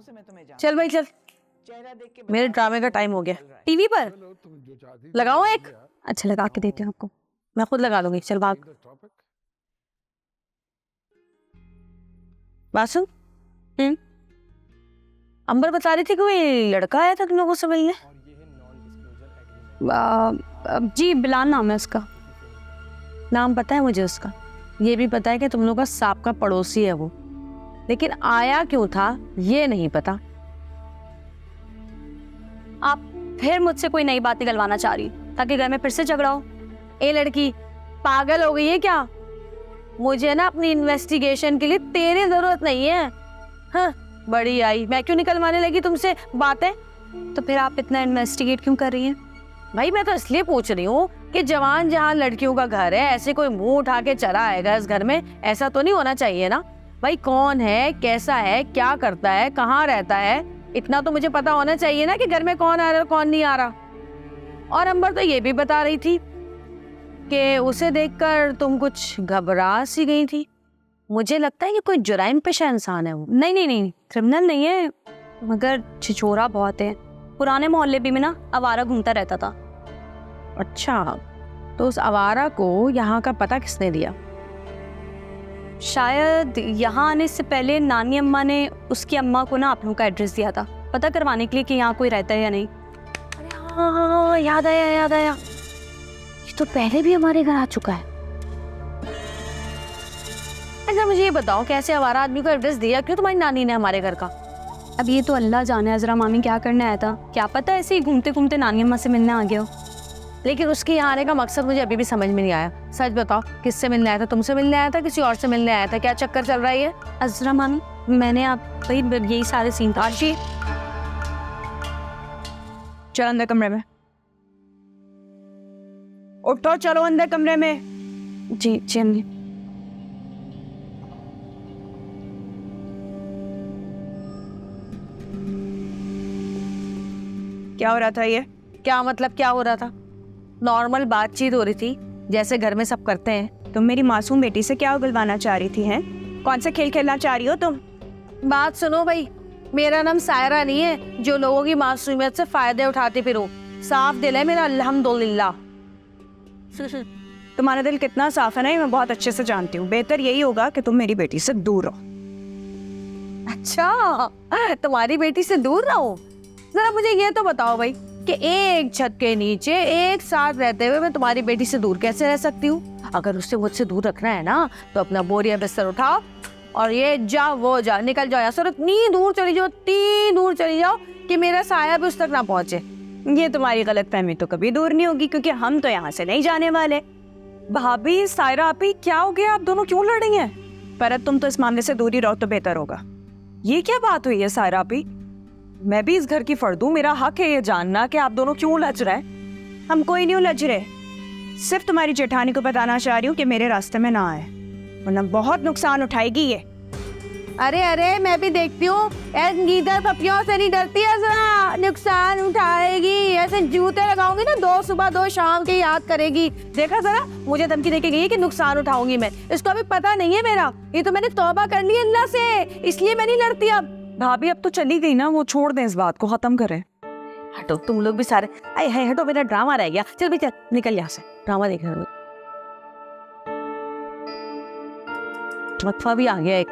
चल भाई चल, मेरे ड्रामे का टाइम हो गया। टीवी पर लगाओ एक। अच्छा लगा के देती हूँ आपको। मैं खुद लगा लूंगी, चल भाग। बात सुन, अंबर बता रही थी कोई लड़का आया था तुम लोगों से मिलने। जी बिलाल नाम है उसका। नाम पता है मुझे उसका, ये भी पता है कि तुम लोग का सांप का पड़ोसी है वो, लेकिन आया क्यों था ये नहीं पता। आप फिर मुझसे कोई नई बात निकलवाना चाह रही ताकि घर में फिर से झगड़ा हो। ए लड़की पागल हो गई है क्या? मुझे ना अपनी इन्वेस्टिगेशन के लिए तेरी जरूरत नहीं है। हाँ, बड़ी आई, मैं क्यों निकलवाने लगी तुमसे बातें? तो फिर आप इतना इन्वेस्टिगेट क्यों कर रही हैं? भाई मैं तो इसलिए पूछ रही हूँ कि जवान जहाँ लड़कियों का घर है, ऐसे कोई मुंह उठा के चला आएगा इस घर में, ऐसा तो नहीं होना चाहिए ना। भाई कौन है, कैसा है, क्या करता है, कहाँ रहता है, इतना तो मुझे पता होना चाहिए ना कि घर में कौन आ रहा है कौन नहीं आ रहा। और अंबर तो ये भी बता रही थी कि उसे देखकर तुम कुछ घबरा सी गई थी। मुझे लगता है कि कोई जुराइम पेशा इंसान है वो। नहीं, क्रिमिनल नहीं है, मगर छिछोरा बहुत है। पुराने मोहल्ले भी में ना आवारा घूमता रहता था। अच्छा, तो उस आवारा को यहाँ का पता किसने दिया? शायद यहाँ आने से पहले नानी अम्मा ने उसकी अम्मा को ना आप लोगों का एड्रेस दिया था, पता करवाने के लिए कि यहाँ कोई रहता है या नहीं। अरे हाँ, याद आया, ये तो पहले भी हमारे घर आ चुका है। अच्छा मुझे ये बताओ, कैसे आवारा आदमी को एड्रेस दिया क्यों तुम्हारी नानी ने हमारे घर का? अब ये तो अल्लाह जाने अजरा मामी क्या करने आया था, क्या पता ऐसे ही घूमते घूमते नानी अम्मा से मिलने आ गया हो। लेकिन उसके यहाँ आने का मकसद मुझे अभी भी समझ में नहीं आया। सच बताओ, किससे मिलने आया था? तुमसे मिलने आया था, किसी और से मिलने आया था? क्या चक्कर चल रहा है? अजरा मामी, मैंने आप वही यही सारे सीन था। आशी चल अंदर कमरे में, उठो चलो अंदर कमरे में। जी अम्मी। क्या हो रहा था ये? क्या मतलब क्या हो रहा था? नॉर्मल बातचीत हो रही थी जैसे घर में सब करते हैं। तुम मेरी मासूम बेटी से क्या उगलवाना चाह रही थी हैं? कौन सा खेल खेलना चाह रही हो तुम? बात सुनो भाई, मेरा नाम सायरा नहीं है जो लोगों की मासूमियत से फायदे उठाती फिरो। साफ दिल है मेरा, अल्हम्दुलिल्लाह। तुम्हारा दिल कितना साफ है ना, मैं बहुत अच्छे से जानती हूँ। बेहतर यही होगा कि तुम मेरी बेटी से दूर रहो। अच्छा, तुम्हारी बेटी से दूर रहो? जरा मुझे ये तो बताओ भाई कि एक छत के नीचे एक साथ रहते हुए मैं तुम्हारी बेटी से दूर कैसे रह सकती हूँ? अगर उससे मुझसे दूर रखना है ना तो अपना बोरिया बिस्तर उठाओ और ये जा वो जा, निकल जाओ यहाँ से। इतनी दूर चली जाओ, इतनी दूर चली जाओ कि मेरा साया भी उस तक ना पहुंचे। ये तुम्हारी गलतफहमी तो कभी दूर नहीं होगी, क्योंकि हम तो यहाँ से नहीं जाने वाले। भाभी, सायरा आपी, क्या हो गया? आप दोनों क्यों लड़ रही हैं? पर अब तुम तो इस मामले से दूर ही रहो तो बेहतर होगा। ये क्या बात हुई है सायरा आपी? मैं भी इस घर की फर्द हूँ, मेरा हक है ये जानना कि आप दोनों क्यों उलझ रहे हैं। हम कोई नहीं उलझ रहे, सिर्फ तुम्हारी जेठानी को बताना चाह रही हूँ कि मेरे रास्ते में ना आए, वरना बहुत नुकसान उठाएगी ये। अरे मैं भी देखती हूँ, गीदड़ पपियों से नहीं डरती है, जरा नुकसान उठाएगी। ऐसे जूते लगाऊंगी ना, 2 सुबह 2 शाम के याद करेगी। देखा जरा, मुझे धमकी देके गई है कि नुकसान उठाऊंगी मैं। इसको अभी पता नहीं है मेरा, ये तो मैंने तौबा कर ली अल्लाह से, इसलिए मैं नहीं लड़ती अब। भाभी अब तो चली गई ना, वो छोड़ दें, इस बात को खत्म करें। हटो तुम लोग भी सारे, आए है हटो, मेरा ड्रामा रह गया। चल भी चल, निकल यहाँ से, ड्रामा देख रहे। मतफा भी आ गया एक।